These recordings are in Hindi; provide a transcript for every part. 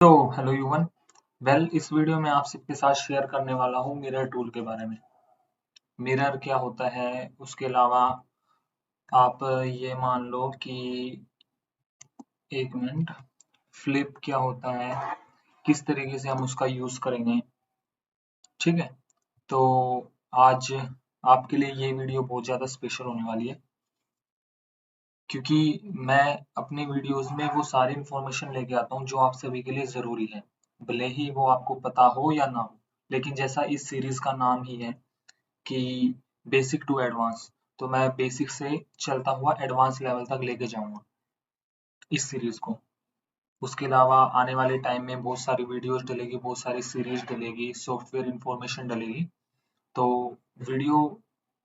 तो हेलो युवन। इस वीडियो में आप सबके साथ शेयर करने वाला हूँ मिरर टूल के बारे में। मिरर क्या होता है, उसके अलावा आप ये मान लो कि एक मिनट, फ्लिप क्या होता है, किस तरीके से हम उसका यूज करेंगे। ठीक है, तो आज आपके लिए ये वीडियो बहुत ज़्यादा स्पेशल होने वाली है, क्योंकि मैं अपने वीडियोस में वो सारी इंफॉर्मेशन लेके आता हूँ जो आप सभी के लिए ज़रूरी है, भले ही वो आपको पता हो या ना हो। लेकिन जैसा इस सीरीज का नाम ही है कि बेसिक टू एडवांस, तो मैं बेसिक से चलता हुआ एडवांस लेवल तक लेके जाऊंगा इस सीरीज को। उसके अलावा आने वाले टाइम में बहुत सारी वीडियोस डलेगी, बहुत सारी सीरीज डलेगी, सॉफ्टवेयर इंफॉर्मेशन डलेगी। तो वीडियो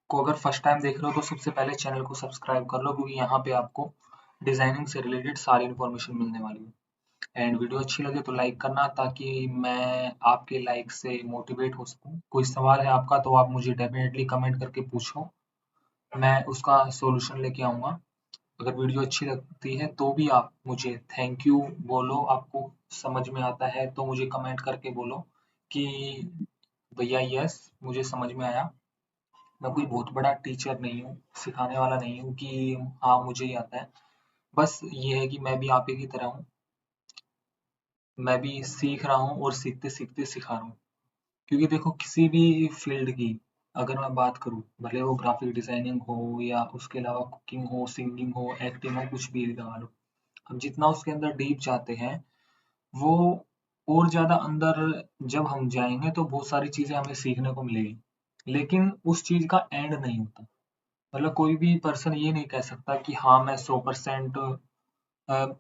को अगर फर्स्ट टाइम देख रहे हो तो सबसे पहले चैनल को सब्सक्राइब कर लो, क्योंकि यहाँ पे आपको डिजाइनिंग से रिलेटेड सारी इन्फॉर्मेशन मिलने वाली है। एंड वीडियो अच्छी लगे तो लाइक करना, ताकि मैं आपके लाइक से मोटिवेट हो सकूं। कोई सवाल है आपका तो आप मुझे डेफिनेटली कमेंट करके पूछो, मैं उसका सॉल्यूशन लेके आऊंगा। अगर वीडियो अच्छी लगती है तो भी आप मुझे थैंक यू बोलो, आपको समझ में आता है तो मुझे कमेंट करके बोलो कि भैया यस मुझे समझ में आया। मैं कोई बहुत बड़ा टीचर नहीं हूँ, सिखाने वाला नहीं हूँ कि हाँ मुझे ही आता है। बस ये है कि मैं भी आप ही की तरह हूँ, मैं भी सीख रहा हूँ और सीखते सीखते सिखा रहा हूँ। क्योंकि देखो, किसी भी फील्ड की अगर मैं बात करूँ, भले वो ग्राफिक डिजाइनिंग हो या उसके अलावा कुकिंग हो, सिंगिंग हो, एक्टिंग हो, कुछ भी लगा लो, हम जितना उसके अंदर डीप जाते हैं, वो और ज्यादा अंदर जब हम जाएंगे तो बहुत सारी चीजें हमें सीखने को मिलेगी। लेकिन उस चीज का एंड नहीं होता। मतलब कोई भी पर्सन ये नहीं कह सकता कि हाँ मैं 100%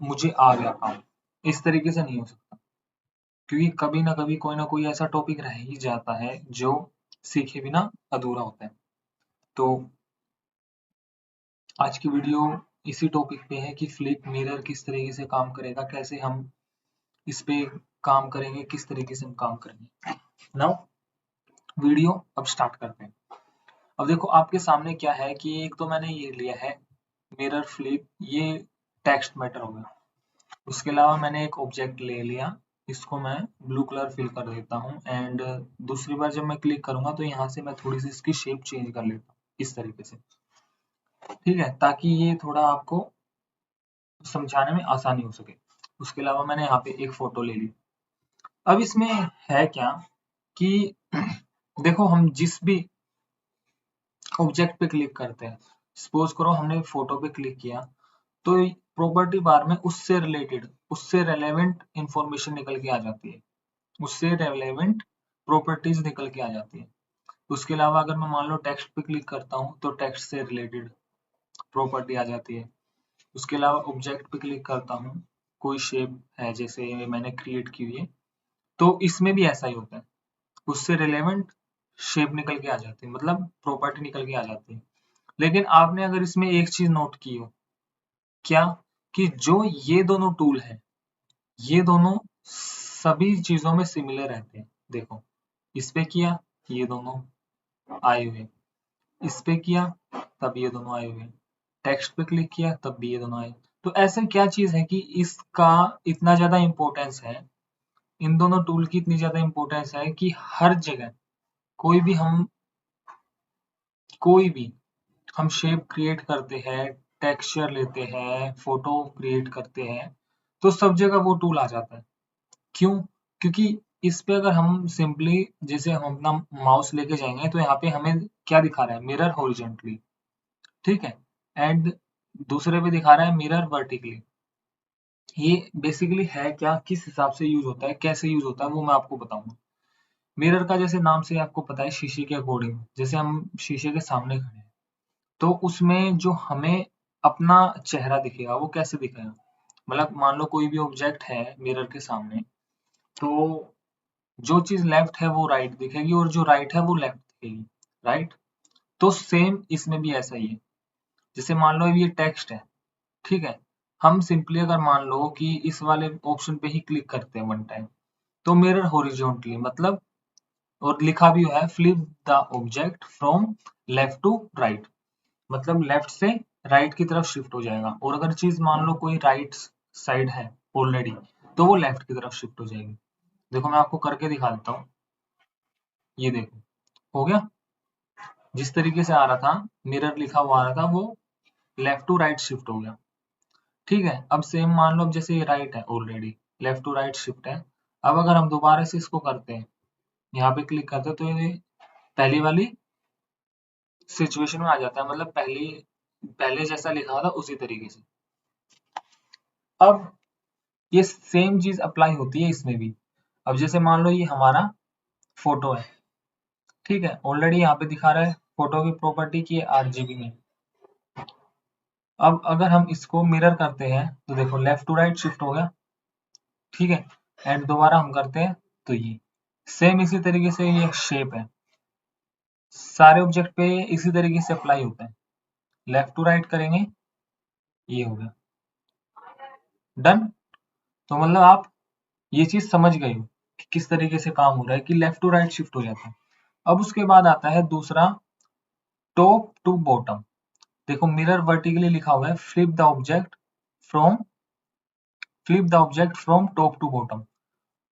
मुझे आ गया काम, इस तरीके से नहीं हो सकता। क्योंकि कभी ना कभी कोई ना कोई ऐसा टॉपिक रह ही जाता है जो सीखे बिना अधूरा होता है। तो आज की वीडियो इसी टॉपिक पे है कि फ्लिप मिरर किस तरीके से काम करेगा, कैसे हम इस पे काम करेंगे, किस तरीके से हम काम करेंगे। नाउ वीडियो अब स्टार्ट करते हैं। अब देखो आपके सामने क्या है कि एक तो मैंने ये लिया है मिरर फ्लिप, ये टेक्स्ट मैटर हो गया। उसके अलावा मैंने एक ऑब्जेक्ट ले लिया, इसको मैं ब्लू कलर फिल कर देता हूँ। एंड दूसरी बार जब मैं क्लिक करूंगा तो यहाँ से मैं थोड़ी सी इसकी शेप चेंज कर लेता हूँ इस तरीके से। ठीक है, ताकि ये थोड़ा आपको समझाने में आसानी हो सके। उसके अलावा मैंने यहाँ पे एक फोटो ले ली। अब इसमें है क्या कि देखो, हम जिस भी ऑब्जेक्ट पे क्लिक करते हैं, सपोज करो हमने फोटो पे क्लिक किया, तो प्रॉपर्टी बार में उससे रिलेटेड, उससे रेलेवेंट इंफॉर्मेशन निकल के आ जाती है, उससे रेलेवेंट प्रॉपर्टीज निकल के आ जाती है। उसके अलावा अगर मैं मान लो टेक्स्ट पे क्लिक करता हूँ तो टेक्स्ट से रिलेटेड प्रॉपर्टी आ जाती है। उसके अलावा ऑब्जेक्ट पे क्लिक करता हूँ, कोई शेप है जैसे मैंने क्रिएट की हुई है, तो इसमें भी ऐसा ही होता है, उससे रिलेवेंट शेप निकल के आ जाती है, मतलब प्रॉपर्टी निकल के आ जाती है। लेकिन आपने अगर इसमें एक चीज नोट की हो, क्या, कि जो ये दोनों टूल है, ये दोनों सभी चीजों में सिमिलर रहते हैं। देखो, इस पे किया ये दोनों आए हुए, इस पे किया तब ये दोनों आए हुए, टेक्स्ट पे क्लिक किया तब भी ये दोनों आए। तो ऐसा क्या चीज है कि इसका इतना ज्यादा इम्पोर्टेंस है, इन दोनों टूल की इतनी ज्यादा इम्पोर्टेंस है कि हर जगह कोई भी हम कोई भी हम शेप क्रिएट करते हैं, टेक्सचर लेते हैं, फोटो क्रिएट करते हैं, तो सब जगह वो टूल आ जाता है। क्यों? क्योंकि इस पे अगर हम सिंपली जैसे हम अपना माउस लेके जाएंगे तो यहाँ पे हमें क्या दिखा रहा है, मिरर हॉरिजॉन्टली, ठीक है, एंड दूसरे पे दिखा रहा है मिरर वर्टिकली। ये बेसिकली है क्या, किस हिसाब से यूज होता है, कैसे यूज होता है, वो मैं आपको बताऊंगा। मिरर का जैसे नाम से आपको पता है, शीशे के अकॉर्डिंग, जैसे हम शीशे के सामने खड़े हैं तो उसमें जो हमें अपना चेहरा दिखेगा वो कैसे दिखेगा। मतलब मान लो कोई भी ऑब्जेक्ट है मिरर के सामने, तो जो चीज लेफ्ट है वो राइट दिखेगी और जो राइट है वो लेफ्ट दिखेगी, राइट। तो सेम इसमें भी ऐसा ही है। जैसे मान लो ये टेक्स्ट है, ठीक है, हम सिंपली अगर मान लो कि इस वाले ऑप्शन पे ही क्लिक करते हैं वन टाइम, तो मिरर हॉरिजॉन्टली, मतलब, और लिखा भी हुआ है flip the object from left to right, मतलब लेफ्ट से राइट की तरफ शिफ्ट हो जाएगा। और अगर चीज मान लो कोई राइट साइड है ऑलरेडी, तो वो लेफ्ट की तरफ शिफ्ट हो जाएगी। देखो मैं आपको करके दिखा देता हूँ, ये देखो हो गया। जिस तरीके से आ रहा था, मिरर लिखा हुआ आ रहा था, वो लेफ्ट टू राइट शिफ्ट हो गया। ठीक है, अब सेम मान लो, अब जैसे ये राइट है, already left to right shift है। अब अगर हम दोबारा से इसको करते हैं, यहाँ पे क्लिक करते हैं, तो ये पहली वाली सिचुएशन में आ जाता है, मतलब पहले जैसा लिखा था उसी तरीके से। अब ये सेम चीज अप्लाई होती है इसमें भी। अब जैसे मान लो ये हमारा फोटो है, ठीक है, ऑलरेडी यहाँ पे दिखा रहा है फोटो की प्रॉपर्टी की है RGB में। अब अगर हम इसको मिरर करते हैं तो देखो लेफ्ट टू राइट शिफ्ट हो गया, ठीक है। एंड दोबारा हम करते हैं तो ये सेम इसी तरीके से ये शेप है, सारे ऑब्जेक्ट पे इसी तरीके से अप्लाई होता है। लेफ्ट टू राइट करेंगे, ये हो गया डन। तो मतलब आप ये चीज समझ गए हो कि किस तरीके से काम हो रहा है, कि लेफ्ट टू राइट शिफ्ट हो जाता है। अब उसके बाद आता है दूसरा, टॉप टू बॉटम। देखो मिरर वर्टिकली लिखा हुआ है, flip the object from top to bottom.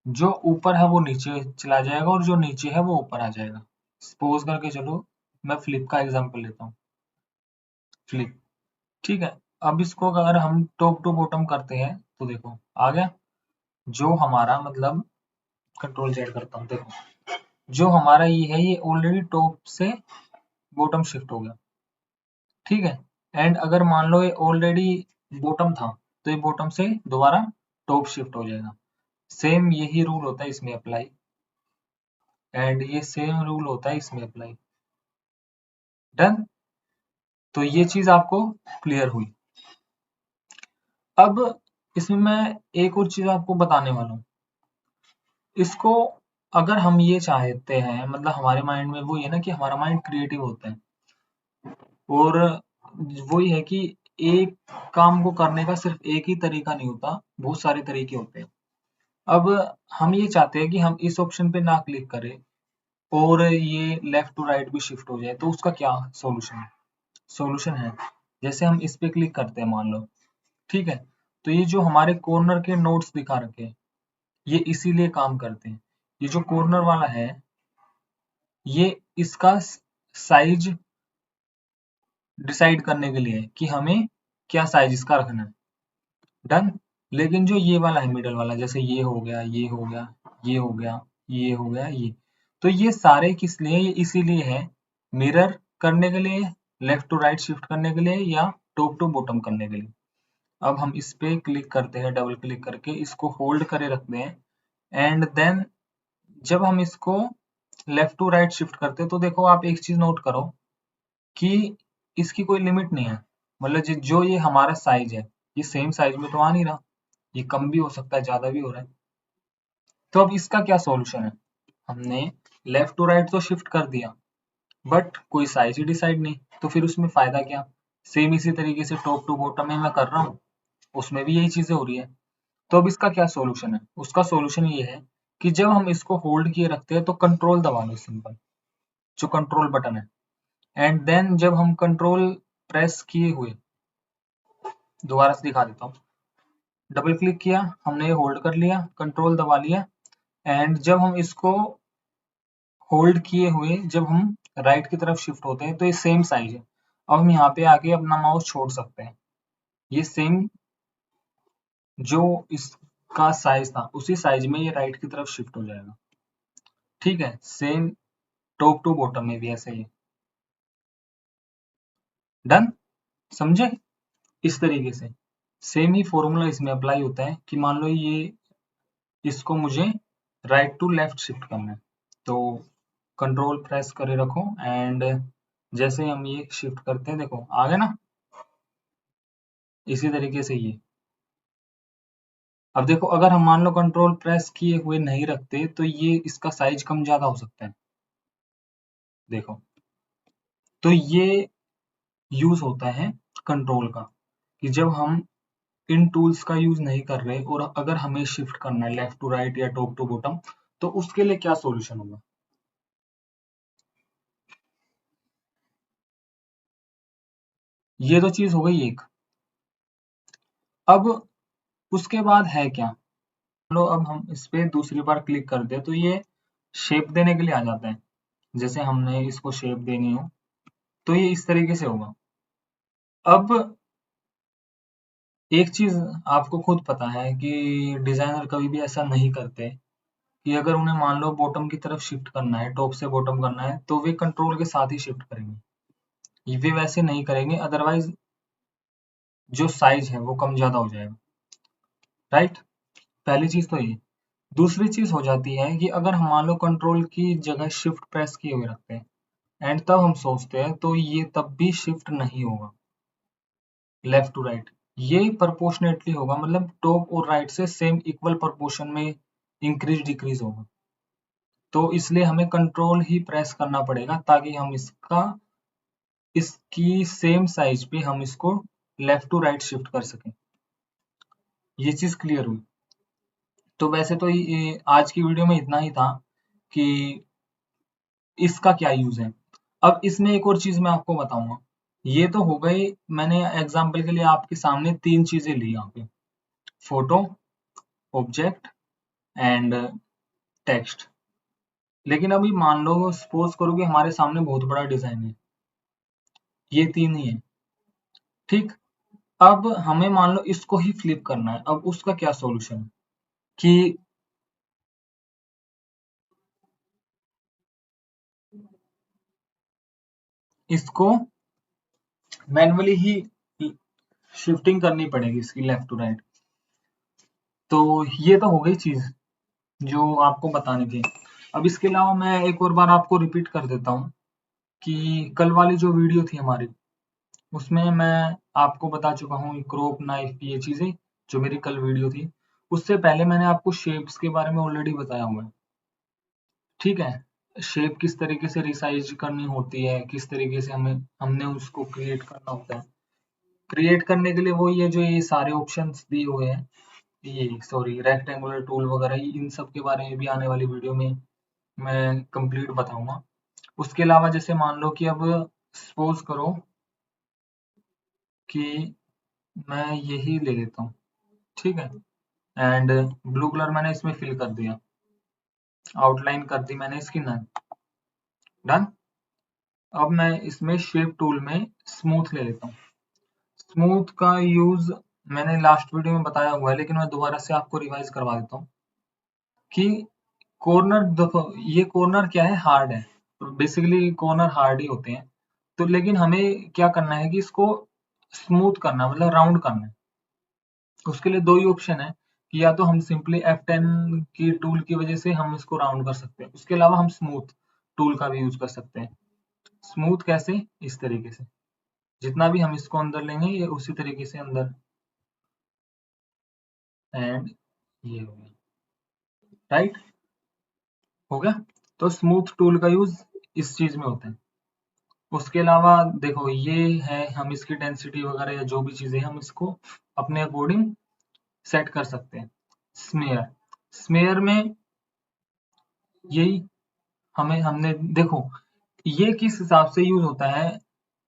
जो ऊपर है वो नीचे चला जाएगा और जो नीचे है वो ऊपर आ जाएगा। सपोज करके चलो मैं फ्लिप का एग्जांपल लेता हूँ, फ्लिप, ठीक है। अब इसको अगर हम टॉप टू बॉटम करते हैं तो देखो आ गया, जो हमारा मतलब कंट्रोल जेड करता हूँ, देखो जो हमारा ये है ये ऑलरेडी टॉप से बॉटम शिफ्ट हो गया, ठीक है। एंड अगर मान लो ये ऑलरेडी बॉटम था तो ये बॉटम से दोबारा टॉप शिफ्ट हो जाएगा। सेम यही रूल होता है इसमें अप्लाई, एंड ये सेम रूल होता है इसमें अप्लाई। डन। तो ये चीज आपको क्लियर हुई। अब इसमें मैं एक और चीज आपको बताने वाला हूँ। इसको अगर हम ये चाहते हैं, मतलब हमारे माइंड में वो ये ना कि हमारा माइंड क्रिएटिव होता है, और वही है कि एक काम को करने का सिर्फ एक ही तरीका नहीं होता, बहुत सारे तरीके होते हैं। अब हम ये चाहते हैं कि हम इस ऑप्शन पे ना क्लिक करें और ये लेफ्ट टू राइट भी शिफ्ट हो जाए, तो उसका क्या सॉल्यूशन है? सॉल्यूशन है, जैसे हम इस पे क्लिक करते हैं मान लो, ठीक है, तो ये जो हमारे कॉर्नर के नोड्स दिखा रखे हैं, ये इसीलिए काम करते हैं। ये जो कॉर्नर वाला है, ये इसका साइज डिसाइड करने के लिए है कि हमें क्या साइज इसका रखना है। डन। लेकिन जो ये वाला है मिडल वाला, जैसे ये हो गया, ये हो गया, ये हो गया, ये हो गया, ये, तो ये सारे किस लिए? ये इसीलिए है, मिरर करने के लिए, लेफ्ट टू राइट शिफ्ट करने के लिए, या टॉप टू बॉटम करने के लिए। अब हम इस पे क्लिक करते हैं, डबल क्लिक करके इसको होल्ड करे रखते हैं, एंड देन जब हम इसको लेफ्ट टू राइट शिफ्ट करते हैं तो देखो आप एक चीज नोट करो कि इसकी कोई लिमिट नहीं है। मतलब जो ये हमारा साइज है, ये सेम साइज में तो आ नहीं रहा, ये कम भी हो सकता है, ज्यादा भी हो रहा है। तो अब इसका क्या सॉल्यूशन है? हमने लेफ्ट टू राइट तो शिफ्ट कर दिया, बट कोई साइज ही डिसाइड नहीं, तो फिर उसमें फायदा क्या? सेम इसी तरीके से टॉप टू बॉटम में मैं कर रहा हूँ, उसमें भी यही चीजें हो रही है। तो अब इसका क्या सॉल्यूशन है? उसका सॉल्यूशन ये है कि जब हम इसको होल्ड किए रखते हैं तो कंट्रोल दबा लो, सिंपल, जो कंट्रोल बटन है। एंड देन जब हम कंट्रोल प्रेस किए हुए, दोबारा से दिखा देता हूँ, डबल क्लिक किया, हमने ये होल्ड कर लिया, कंट्रोल दबा लिया, एंड जब हम इसको होल्ड किए हुए जब हम राइट की तरफ शिफ्ट होते हैं तो ये सेम साइज है। अब हम यहाँ पे आके अपना माउस छोड़ सकते हैं, ये सेम जो इसका साइज था उसी साइज में ये राइट की तरफ शिफ्ट हो जाएगा, ठीक है। सेम टॉप टू बॉटम में भी ऐसे ही। डन, समझे? इस तरीके से सेम ही फॉर्मूला इसमें अप्लाई होता है कि मान लो ये, इसको मुझे राइट टू लेफ्ट शिफ्ट करना है, तो कंट्रोल प्रेस करे रखो, एंड जैसे हम ये शिफ्ट करते हैं, देखो आ गया ना, इसी तरीके से ये। अब देखो अगर हम मान लो कंट्रोल प्रेस किए हुए नहीं रखते तो ये इसका साइज कम ज्यादा हो सकता है, देखो। तो ये यूज होता है कंट्रोल का, कि जब हम इन टूल्स का यूज नहीं कर रहे और अगर हमें शिफ्ट करना है लेफ्ट टू राइट या टॉप टू बॉटम, तो उसके लिए क्या सॉल्यूशन होगा? ये तो चीज हो गई एक। अब उसके बाद है क्या? लो अब हम इस पे दूसरी बार क्लिक कर दे तो ये शेप देने के लिए आ जाता है। जैसे हमने इसको शेप देनी हो तो ये इस तरीके से होगा। अब एक चीज आपको खुद पता है कि डिजाइनर कभी भी ऐसा नहीं करते कि अगर उन्हें मान लो बॉटम की तरफ शिफ्ट करना है, टॉप से बॉटम करना है, तो वे कंट्रोल के साथ ही शिफ्ट करेंगे। वे वैसे नहीं करेंगे, अदरवाइज जो साइज है वो कम ज्यादा हो जाएगा। राइट, पहली चीज तो ये। दूसरी चीज हो जाती है कि अगर हम मान लो कंट्रोल की जगह शिफ्ट प्रेस किए हुए रखते हैं एंड तब हम सोचते हैं तो ये तब भी शिफ्ट नहीं होगा लेफ्ट टू राइट। ये प्रोपोर्शनेटली होगा, मतलब टॉप और राइट से सेम इक्वल प्रोपोर्शन में इंक्रीज डिक्रीज होगा। तो इसलिए हमें कंट्रोल ही प्रेस करना पड़ेगा ताकि हम इसकी सेम साइज पे हम इसको लेफ्ट टू राइट शिफ्ट कर सकें। ये चीज क्लियर हुई। तो वैसे तो ये आज की वीडियो में इतना ही था कि इसका क्या यूज है। अब इसमें एक और चीज मैं आपको बताऊंगा। ये तो हो गई, मैंने एग्जांपल के लिए आपके सामने तीन चीजें ली यहाँ पे, फोटो, ऑब्जेक्ट एंड टेक्स्ट। लेकिन अभी मान लो सपोज करो कि हमारे सामने बहुत बड़ा डिजाइन है, ये तीन ही है, ठीक। अब हमें मान लो इसको ही फ्लिप करना है। अब उसका क्या सॉल्यूशन है कि इसको मैन्युअली ही शिफ्टिंग करनी पड़ेगी इसकी लेफ्ट टू राइट। तो ये तो हो गई चीज जो आपको बतानी थी। अब इसके अलावा मैं एक और बार आपको रिपीट कर देता हूँ कि कल वाली जो वीडियो थी हमारी, उसमें मैं आपको बता चुका हूँ क्रॉप, नाइफ, ये चीजें जो मेरी कल वीडियो थी। उससे पहले मैंने आपको शेप्स के बारे में ऑलरेडी बताया हुआ है, ठीक है। शेप किस तरीके से रिसाइज करनी होती है, किस तरीके से हमने उसको क्रिएट करना होता है। क्रिएट करने के लिए वो ये जो ये सारे ऑप्शंस दिए हुए हैं, ये सॉरी रेक्टेंगुलर टूल वगैरह, इन सब के बारे में भी आने वाली वीडियो में मैं कंप्लीट बताऊंगा। उसके अलावा जैसे मान लो कि अब सपोज करो कि मैं यही ले लेता हूँ, ठीक है। एंड ब्लू कलर मैंने इसमें फिल कर दिया, आउटलाइन कर दी मैंने इसकी, डन। अब मैं इसमें शेप टूल में स्मूथ ले लेता हूँ। स्मूथ का यूज मैंने लास्ट वीडियो में बताया हुआ है, लेकिन मैं दोबारा से आपको रिवाइज करवा देता हूँ कि कॉर्नर देखो, ये कॉर्नर क्या है, हार्ड है। बेसिकली कॉर्नर हार्ड ही होते हैं। तो लेकिन हमें क्या करना है कि इसको स्मूथ करना, मतलब राउंड करना है। उसके लिए दो ही ऑप्शन है कि या तो हम सिंपली F10 की टूल की वजह से हम इसको राउंड कर सकते हैं, उसके अलावा हम स्मूथ टूल का भी यूज कर सकते हैं। स्मूथ कैसे, इस तरीके से जितना भी हम इसको अंदर लेंगे ये उसी तरीके से अंदर, एंड ये हो गया, राइट, हो गया। तो स्मूथ टूल का यूज इस चीज में होता है। उसके अलावा देखो ये है, हम इसकी डेंसिटी वगैरह या जो भी चीजें हम इसको अपने अकॉर्डिंग सेट कर सकते हैं। स्मेयर, स्मेयर में यही हमने देखो ये किस हिसाब से यूज होता है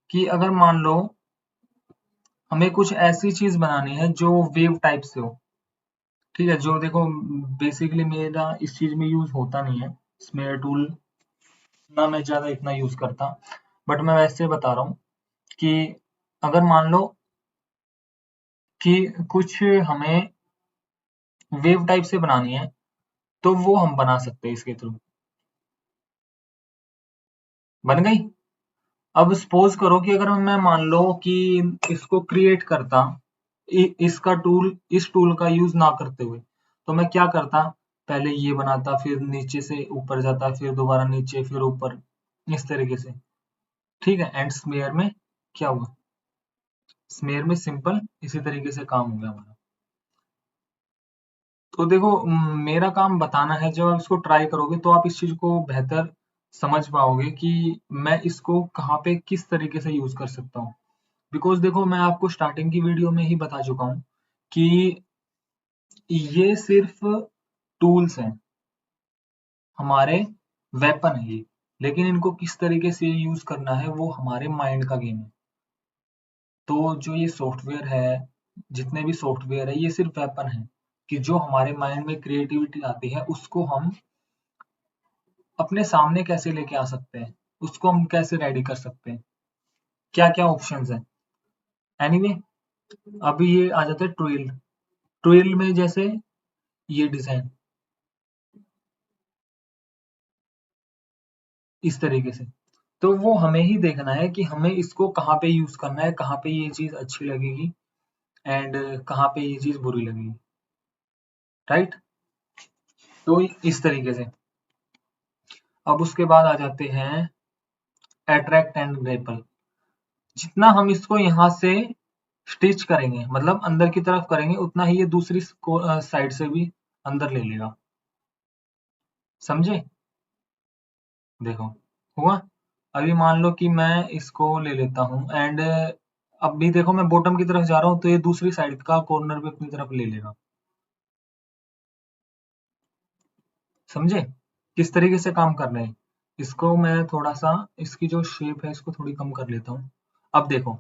कि अगर मान लो हमें कुछ ऐसी चीज बनानी है जो वेव टाइप से हो, ठीक है। जो देखो बेसिकली मेरा इस चीज में यूज होता नहीं है स्मेयर टूल, ना मैं ज्यादा इतना यूज करता, बट मैं वैसे बता रहा हूँ कि अगर मान लो कि कुछ हमें वेव टाइप से बनानी है तो वो हम बना सकते हैं इसके थ्रू। बन गई। अब सपोज करो कि अगर मैं मान लो कि इसको क्रिएट करता, इसका टूल, इस टूल का यूज ना करते हुए, तो मैं क्या करता, पहले ये बनाता, फिर नीचे से ऊपर जाता, फिर दोबारा नीचे, फिर ऊपर, इस तरीके से, ठीक है। एंड स्मेयर में क्या हुआ, स्मेयर में सिंपल इसी तरीके से काम हो गया हमारा। तो देखो मेरा काम बताना है, जब आप इसको ट्राई करोगे तो आप इस चीज को बेहतर समझ पाओगे कि मैं इसको कहाँ पे किस तरीके से यूज कर सकता हूँ। बिकॉज देखो मैं आपको स्टार्टिंग की वीडियो में ही बता चुका हूँ कि ये सिर्फ टूल्स हैं, हमारे वेपन है ये, लेकिन इनको किस तरीके से यूज करना है वो हमारे माइंड का गेम है। तो जो ये सॉफ्टवेयर है, जितने भी सॉफ्टवेयर है, ये सिर्फ वेपन है। कि जो हमारे माइंड में क्रिएटिविटी आती है उसको हम अपने सामने कैसे लेके आ सकते हैं, उसको हम कैसे रेडी कर सकते हैं, क्या क्या ऑप्शंस हैं। एनीवे, अभी ये आ जाता है ट्विल। ट्विल में जैसे ये डिजाइन इस तरीके से, तो वो हमें ही देखना है कि हमें इसको कहाँ पे यूज करना है, कहाँ पे ये चीज अच्छी लगेगी एंड कहाँ पे ये चीज बुरी लगेगी, राइट। तो इस तरीके से अब उसके बाद आ जाते हैं अट्रैक्ट एंड रेपल। जितना हम इसको यहाँ से स्टिच करेंगे, मतलब अंदर की तरफ करेंगे, उतना ही ये दूसरी साइड से भी अंदर ले लेगा। समझे? देखो, हुआ। अभी मान लो कि मैं इसको ले लेता हूँ एंड अब भी देखो मैं बॉटम की तरफ जा रहा हूँ तो ये दूसरी साइड का कॉर्नर भी अपनी तरफ ले लेगा। समझे किस तरीके से काम कर रहे हैं? इसको मैं थोड़ा सा, इसकी जो शेप है इसको थोड़ी कम कर लेता हूँ। अब देखो,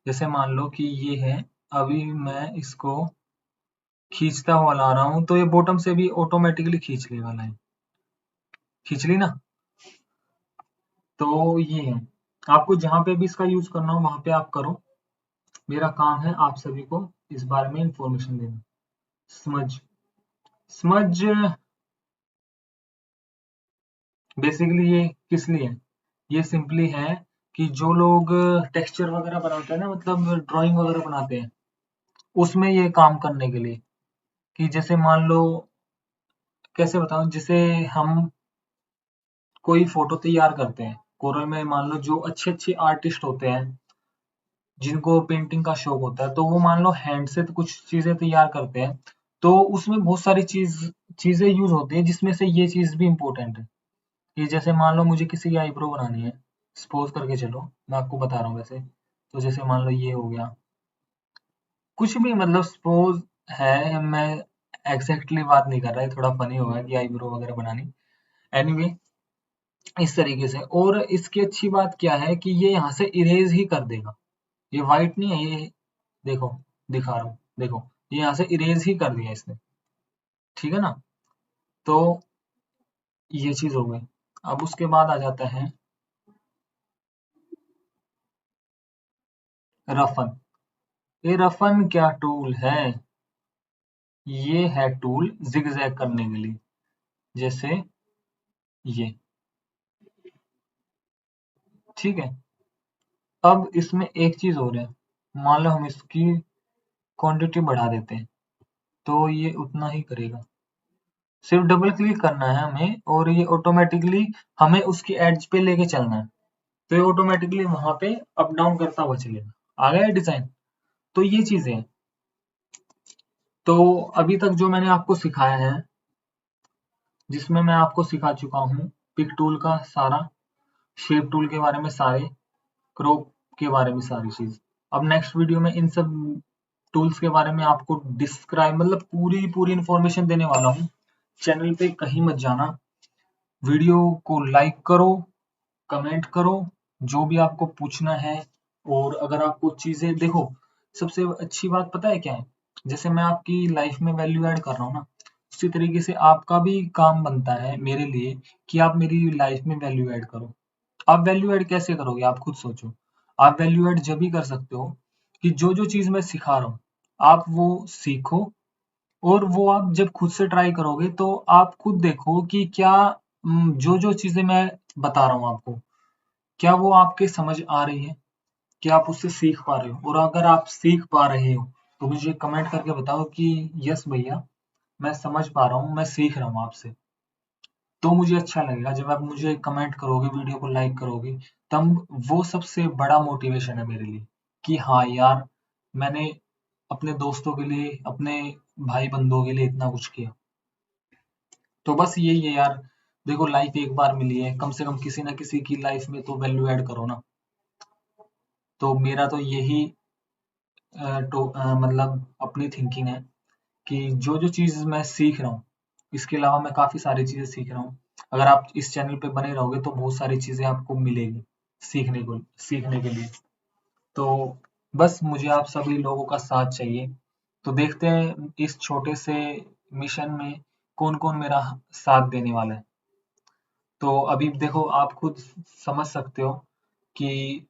जैसे मान लो कि ये है, अभी मैं इसको खींचता हुआ ला रहा हूँ तो ये बॉटम से भी ऑटोमेटिकली खींच लेगा लाइन। खींच ली ना? तो ये है, आपको जहां पे भी इसका यूज करना हो वहां पे आप करो। मेरा काम है आप सभी को इस बारे में इंफॉर्मेशन देना। स्मज, स्मज बेसिकली ये किस लिए है? ये सिंपली है कि जो लोग टेक्सचर वगैरह बनाते हैं ना, मतलब ड्राइंग वगैरह बनाते हैं, उसमें ये काम करने के लिए, कि जैसे मान लो, कैसे बताऊं, जैसे हम कोई फोटो तैयार करते हैं कोरल में, मान लो जो अच्छे अच्छे आर्टिस्ट होते हैं जिनको पेंटिंग का शौक होता है, तो वो मान लो हैंड से तो कुछ चीजें तैयार करते हैं, तो उसमें बहुत सारी चीजें यूज होती है, जिसमें से ये चीज भी इम्पोर्टेंट है। कि जैसे मान लो मुझे किसी की आईब्रो बनानी है, सपोज करके चलो, मैं आपको बता रहा हूँ वैसे, तो जैसे मान लो ये हो गया, कुछ भी मतलब सपोज है, मैं एग्जैक्टली बात नहीं कर रहा है, थोड़ा फनी होगा कि आईब्रो वगैरह बनानी। एनीवे, इस तरीके से। और इसकी अच्छी बात क्या है कि ये यहाँ से इरेज ही कर देगा, ये व्हाइट नहीं है ये, देखो दिखा रहा हूँ, देखो ये यहाँ से इरेज ही कर दिया इसने। ठीक है ना? तो ये चीज हो गई। अब उसके बाद आ जाता है रफन। ये रफन क्या टूल है? ये है टूल जिगजैग करने के लिए, जैसे ये। ठीक है, अब इसमें एक चीज और है, मान लो हम इसकी क्वांटिटी बढ़ा देते हैं तो ये उतना ही करेगा। सिर्फ डबल क्लिक करना है हमें और ये ऑटोमेटिकली हमें उसकी एड्ज पे लेके चलना है, तो ये ऑटोमेटिकली वहां पे अप डाउन करता हुआ चलेगा। आ गया डिजाइन? तो ये चीजें हैं। तो अभी तक जो मैंने आपको सिखाया है, जिसमें मैं आपको सिखा चुका हूँ पिक टूल का सारा, शेप टूल के बारे में सारे, क्रॉप के बारे में सारी चीज। अब नेक्स्ट वीडियो में इन सब टूल्स के बारे में आपको डिस्क्राइब, मतलब पूरी पूरी इंफॉर्मेशन देने वाला हूँ। चैनल पे कहीं मत जाना, वीडियो को लाइक करो, कमेंट करो, जो भी आपको पूछना है। और अगर आपको चीजें देखो, सबसे अच्छी बात पता है क्या है? जैसे मैं आपकी लाइफ में वैल्यू ऐड कर रहा हूँ ना, उसी तरीके से आपका भी काम बनता है मेरे लिए कि आप मेरी लाइफ में वैल्यू ऐड करो। आप वैल्यू ऐड कैसे करोगे? आप खुद सोचो। आप वैल्यू ऐड जब ही कर सकते हो कि जो जो चीज मैं सिखा रहा हूँ आप वो सीखो, और वो आप जब खुद से ट्राई करोगे तो आप खुद देखो कि क्या जो जो चीजें मैं बता रहा हूँ आपको, क्या वो आपके समझ आ रही है, क्या आप उससे सीख पा रहे हो। और अगर आप सीख पा रहे हो तो मुझे कमेंट करके बताओ कि यस भैया, मैं समझ पा रहा हूँ, मैं सीख रहा हूँ आपसे। तो मुझे अच्छा लगेगा जब आप मुझे कमेंट करोगे, वीडियो को लाइक करोगे, तब वो सबसे बड़ा मोटिवेशन है मेरे लिए कि हाँ यार, मैंने अपने दोस्तों के लिए, अपने भाई बंधुओं के लिए इतना कुछ किया। तो बस यही है यार, देखो लाइफ एक बार मिली है, कम से कम किसी ना किसी की लाइफ में तो वैल्यू ऐड करो ना। तो मेरा तो यही मतलब अपनी थिंकिंग है कि जो जो चीज मैं सीख रहा हूँ, इसके अलावा मैं काफी सारी चीजें सीख रहा हूँ। अगर आप इस चैनल पे बने रहोगे तो बहुत सारी चीजें आपको मिलेगी सीखने के लिए। तो बस मुझे आप सभी लोगों का साथ चाहिए तो देखते हैं इस छोटे से मिशन में कौन कौन मेरा साथ देने वाला है। तो अभी देखो आप खुद समझ सकते हो कि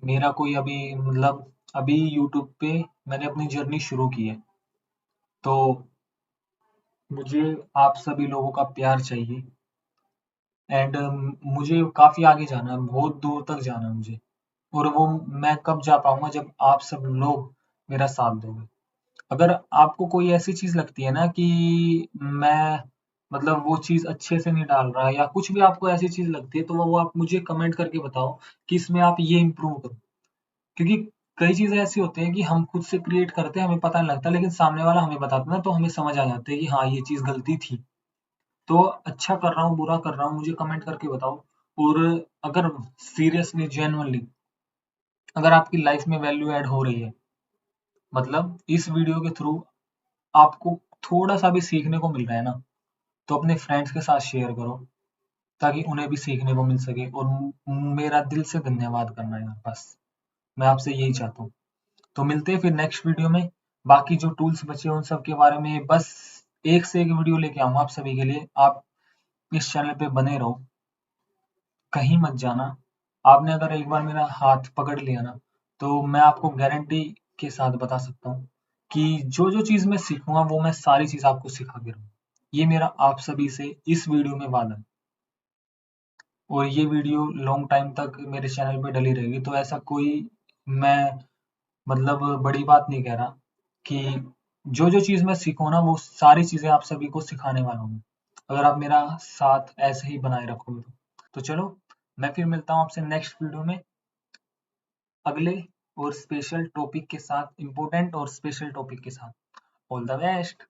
मेरा कोई अभी मतलब अभी यूट्यूब पे मैंने अपनी जर्नी शुरू की है, तो मुझे आप सभी लोगों का प्यार चाहिए। एंड मुझे काफी आगे जाना है, बहुत दूर तक जाना है मुझे। और वो मैं कब जा पाऊंगा जब आप सब लोग मेरा साथ दोगे। अगर आपको कोई ऐसी चीज लगती है ना कि मैं मतलब वो चीज अच्छे से नहीं डाल रहा या कुछ भी आपको ऐसी चीज लगती है, तो वो आप मुझे कमेंट करके बताओ कि इसमें आप ये इम्प्रूव करो। क्योंकि कई चीजें ऐसी होती हैं कि हम खुद से क्रिएट करते हैं, हमें पता नहीं लगता, लेकिन सामने वाला हमें बताता है ना, तो हमें समझ आ जाता है कि हाँ ये चीज गलती थी। तो अच्छा कर रहा हूँ बुरा कर रहा हूँ मुझे कमेंट करके बताओ। और अगर सीरियसली जेन्युइनली अगर आपकी लाइफ में वैल्यू ऐड हो रही है, मतलब इस वीडियो के थ्रू आपको थोड़ा सा भी सीखने को मिल रहा है ना, तो अपने फ्रेंड्स के साथ शेयर करो ताकि उन्हें भी सीखने को मिल सके। और मेरा दिल से धन्यवाद करना यार, बस मैं आपसे यही चाहता हूँ। तो मिलते हैं फिर नेक्स्ट वीडियो में। बाकी जो टूल्स बचे हैं उन सब के बारे में बस एक से एक वीडियो लेके आऊंगा आप सभी के लिए। आप इस चैनल पे बने रहो, कहीं मत जाना। आपने अगर एक बार मेरा हाथ पकड़ लिया ना, तो मैं आपको गारंटी के साथ बता सकता हूँ कि जो जो चीज़ मैं सीखूंगा वो मैं सारी चीज़ आपको सिखा के रहूँगा। ये मेरा आप सभी से इस वीडियो में वादा है। और ये वीडियो लॉन्ग टाइम तक मेरे चैनल पे डली रहेगी। तो ऐसा कोई मैं मतलब बड़ी बात नहीं कह रहा कि जो जो चीज़ मैं सीखूँ ना वो सारी चीज़ें आप सभी को सिखाने वाला हूँ, अगर आप मेरा साथ ऐसे ही बनाए रखोगे तो चलो मैं फिर मिलता हूँ आपसे नेक्स्ट वीडियो में अगले और स्पेशल टॉपिक के साथ, इम्पोर्टेंट और स्पेशल टॉपिक के साथ। All the best.